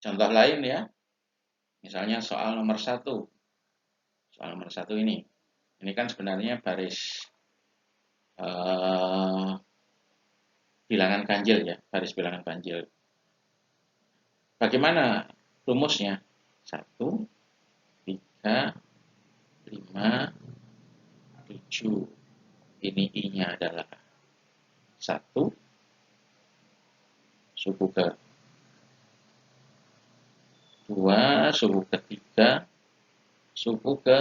Contoh lain ya, misalnya soal nomor 1. Soal nomor 1 ini. Ini kan sebenarnya baris bilangan ganjil ya, baris bilangan ganjil. Bagaimana rumusnya? 1, 3, 5, 7. Ini I-nya adalah 1, suku ke 2, suku ke 3, suku ke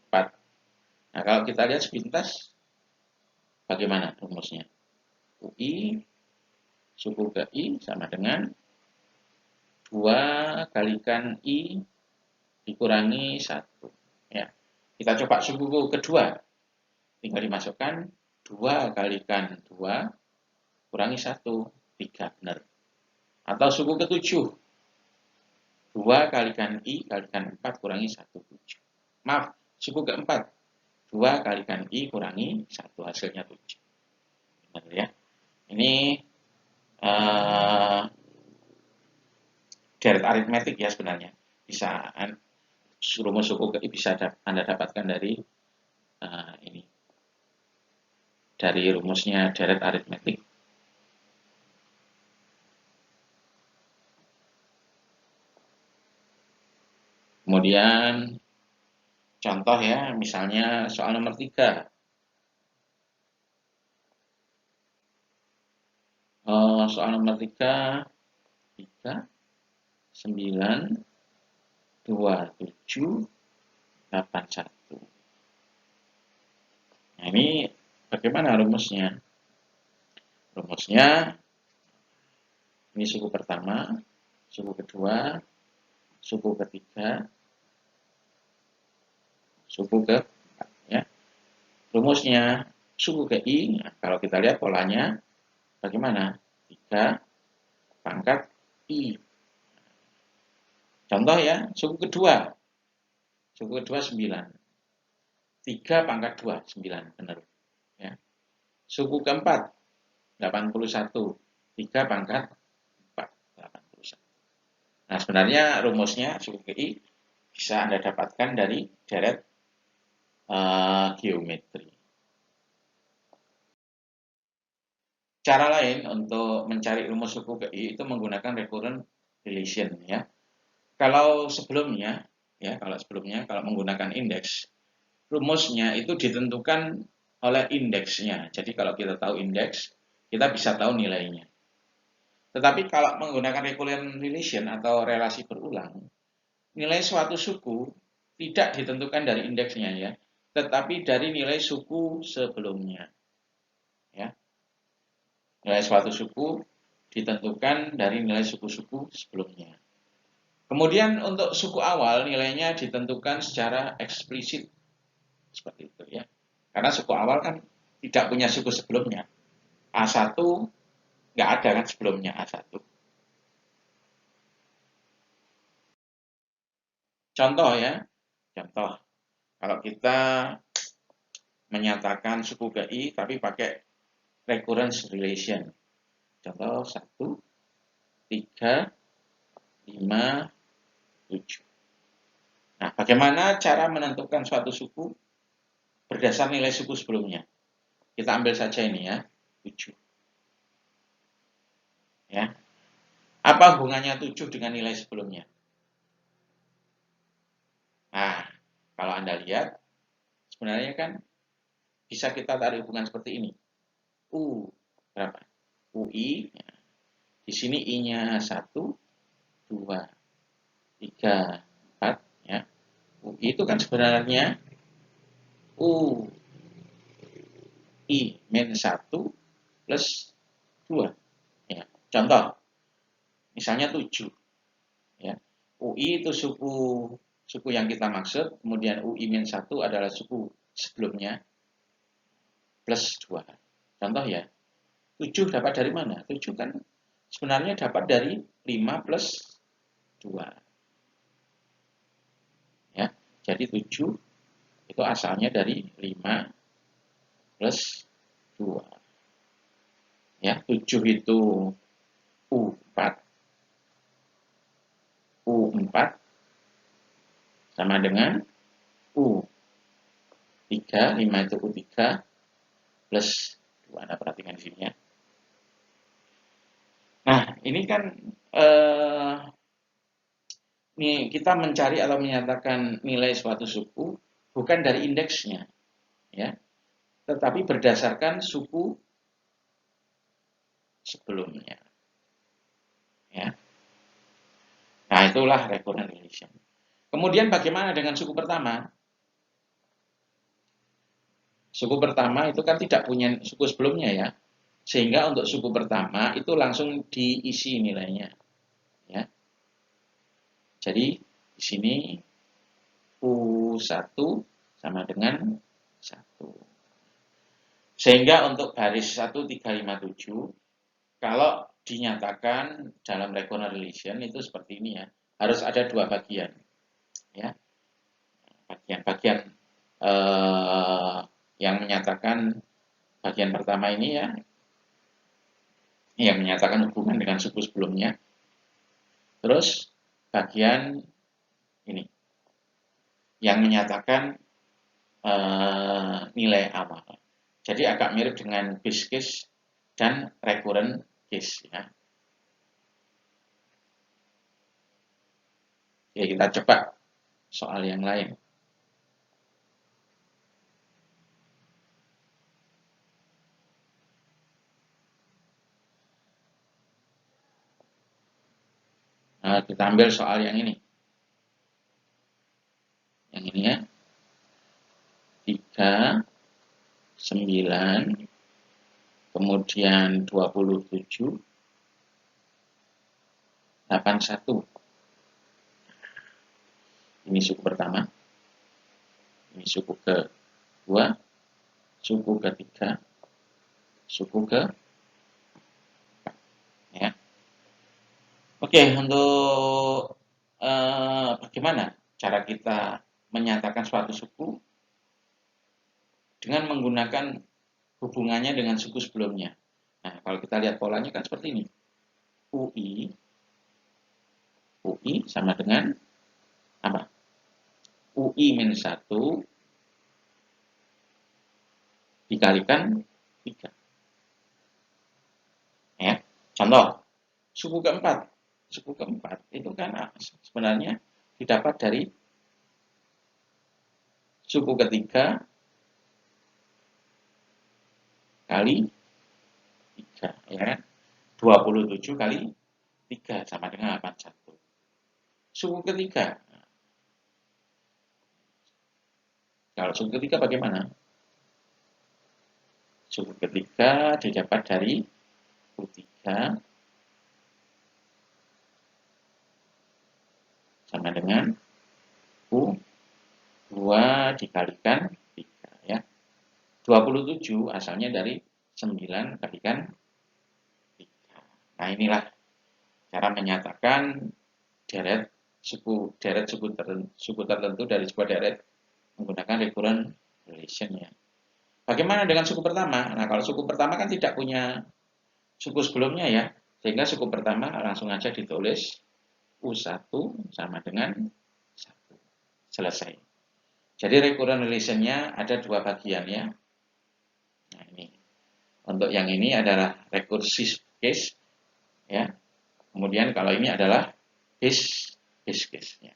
4. Nah, kalau kita lihat sepintas, bagaimana rumusnya? UI suku ke I sama dengan 2 kalikan I dikurangi 1. Ya. Kita coba suku kedua. Tinggal dimasukkan 2 kalikan 2 kurangi 1. 3, benar. Atau suku ke-7. 2 kalikan I kalikan 4 kurangi 1. 7. Maaf, suku ke-4. 2 kalikan I kurangi 1. Hasilnya 7. Benar ya. Ini deret aritmetik ya sebenarnya. Bisa rumus suku ke I bisa Anda dapatkan dari ini. Dari rumusnya deret aritmetik. Kemudian contoh ya, misalnya soal nomor 3. Soal nomor 3, 9, 2, 7, 8, 1. Nah, ini bagaimana rumusnya? Rumusnya, ini suku pertama, suku kedua, suku ketiga, suku keempat. Ya. Rumusnya, suku ke I, nah, kalau kita lihat polanya, bagaimana? 3 pangkat I. Contoh ya, suku kedua. Suku kedua 9. 3 pangkat 2, 9. Benar. Ya. Suku keempat, 81. 3 pangkat 4, 81. Nah, sebenarnya rumusnya suku ke I bisa Anda dapatkan dari deret geometri. Cara lain untuk mencari rumus suku ke I itu menggunakan recurrent relation ya. Kalau sebelumnya kalau menggunakan indeks, rumusnya itu ditentukan oleh indeksnya. Jadi kalau kita tahu indeks, kita bisa tahu nilainya. Tetapi kalau menggunakan recurrent relation atau relasi berulang, nilai suatu suku tidak ditentukan dari indeksnya ya, tetapi dari nilai suku sebelumnya. Ya. Nilai suatu suku ditentukan dari nilai suku-suku sebelumnya. Kemudian untuk suku awal nilainya ditentukan secara eksplisit. Seperti itu ya. Karena suku awal kan tidak punya suku sebelumnya. A1 nggak ada kan sebelumnya A1. Contoh ya. Contoh. Kalau kita menyatakan suku ke I tapi pakai recurrence relation. Contoh 1, 3, 5, 7. Nah, bagaimana cara menentukan suatu suku berdasar nilai suku sebelumnya? Kita ambil saja ini ya, 7. Ya. Apa hubungannya 7 dengan nilai sebelumnya? Nah, kalau Anda lihat, sebenarnya kan bisa kita tarik hubungan seperti ini. U berapa? UI, ya. Di sini I-nya 1, 2, 3, 4. Ya. UI itu kan sebenarnya U I min 1 plus 2. Ya. Contoh, misalnya 7. Ya. UI itu suku yang kita maksud, kemudian UI min 1 adalah suku sebelumnya, plus 2. Contoh ya, 7 dapat dari mana? 7 kan sebenarnya dapat dari 5 plus 2. Ya, jadi 7 itu asalnya dari 5 plus 2. Ya, 7 itu U4. U4 sama dengan U3, 5 itu U3 plus 2. Anda perhatikan di sini ya. Nah, ini kan nih kita mencari atau menyatakan nilai suatu suku bukan dari indeksnya, ya, tetapi berdasarkan suku sebelumnya, ya. Nah, itulah recurrent relation. Kemudian bagaimana dengan suku pertama? Suku pertama itu kan tidak punya suku sebelumnya ya, sehingga untuk suku pertama itu langsung diisi nilainya, ya. Jadi di sini U1 sama dengan 1. Sehingga untuk garis 1357 kalau dinyatakan dalam recurrent relation itu seperti ini ya, harus ada dua bagian, ya. Bagian-bagian yang menyatakan bagian pertama ini ya, yang menyatakan hubungan dengan suku sebelumnya. Terus bagian ini yang menyatakan nilai awal. Jadi agak mirip dengan base case dan recurrent case ya. Oke, kita coba soal yang lain. Nah, kita ambil soal yang ini. Yang ini ya. 3, 9, kemudian 27, 81. Ini suku pertama. Ini suku kedua, suku ketiga, suku ke ya. Oke, untuk bagaimana cara kita menyatakan suatu suku dengan menggunakan hubungannya dengan suku sebelumnya. Nah, kalau kita lihat polanya kan seperti ini. UI sama dengan apa? UI minus 1 dikalikan 3. Ya. Contoh, suku keempat. Suku keempat itu kan sebenarnya didapat dari suku ketiga kali 3, ya kan? 27 kali 3 sama dengan 81. Suku ketiga. Kalau suku ketiga bagaimana? Suku ketiga didapat dari U3 sama dengan U2 dikalikan 3 ya. 27 asalnya dari 9 kalikan 3. Nah, inilah cara menyatakan deret suku tertentu dari sebuah deret menggunakan recurrent relation ya. Bagaimana dengan suku pertama? Nah, kalau suku pertama kan tidak punya suku sebelumnya ya, sehingga suku pertama langsung aja ditulis U1 sama dengan 1. Selesai. Jadi recurrent relation-nya ada dua bagian ya. Nah, ini. Untuk yang ini adalah recursive case ya. Kemudian kalau ini adalah base case ya.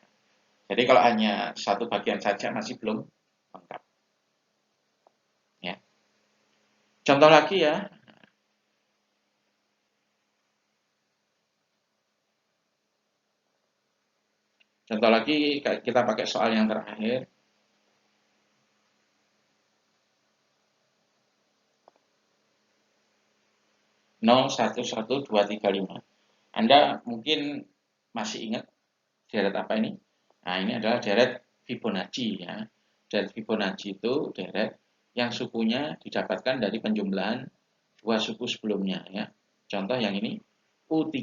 Jadi kalau hanya satu bagian saja masih belum lengkap. Ya. Contoh lagi ya. Contoh lagi kita pakai soal yang terakhir. 011235. Anda mungkin masih ingat deret apa ini? Nah, ini adalah deret Fibonacci ya. Deret Fibonacci itu deret yang sukunya didapatkan dari penjumlahan dua suku sebelumnya ya. Contoh yang ini U3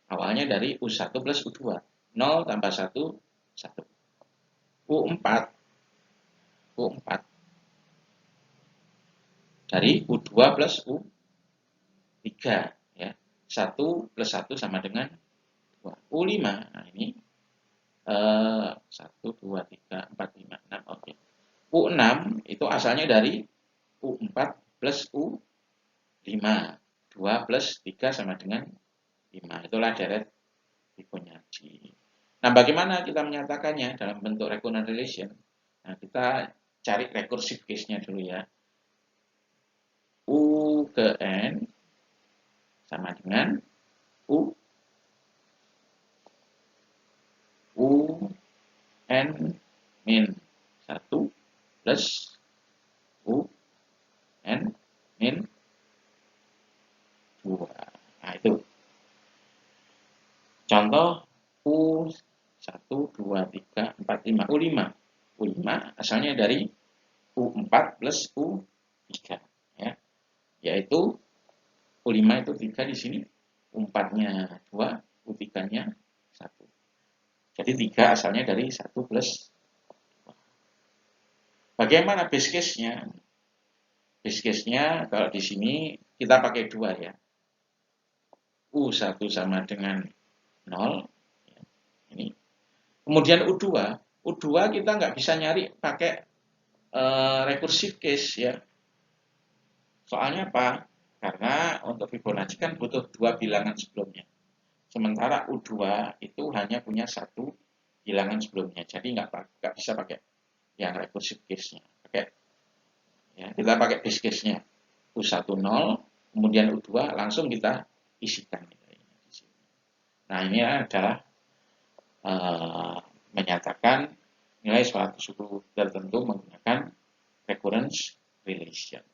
awalnya dari U1 plus U2. 0 tambah 1, 1. U4 dari U2 plus U3 ya. 1 plus 1 sama dengan 2. U5. Nah, ini 1, 2, 3, 4, 5, 6. Oke. U6 itu asalnya dari U4 plus U5. 2 plus 3 sama dengan 5. Itulah deret Fibonacci. Nah, bagaimana kita menyatakannya dalam bentuk recurrent relation? Nah, kita cari recursive case-nya dulu ya. U ke N sama dengan U N min 1 plus U N min 2. Nah, itu. Contoh U1, 2, 3, 4, 5. U5. U5 asalnya dari U4 plus U3. Ya. Yaitu U5 itu 3 di sini. U4-nya 2, U3-nya 1. Jadi 3 asalnya dari 1 plus 2. Bagaimana base case-nya? Base case-nya kalau di sini kita pakai 2 ya. U1 sama dengan 0. Ini. Kemudian U2. U2 kita nggak bisa nyari pakai recursive case ya. Soalnya apa? Karena untuk Fibonacci kan butuh 2 bilangan sebelumnya. Sementara U2 itu hanya punya 1 bilangan sebelumnya. Jadi nggak bisa pakai yang recursive case-nya. Ya, kita pakai base case-nya. U1 0, kemudian U2 langsung kita isikan. Nah, ini adalah menyatakan nilai suatu suku tertentu menggunakan recurrence relation.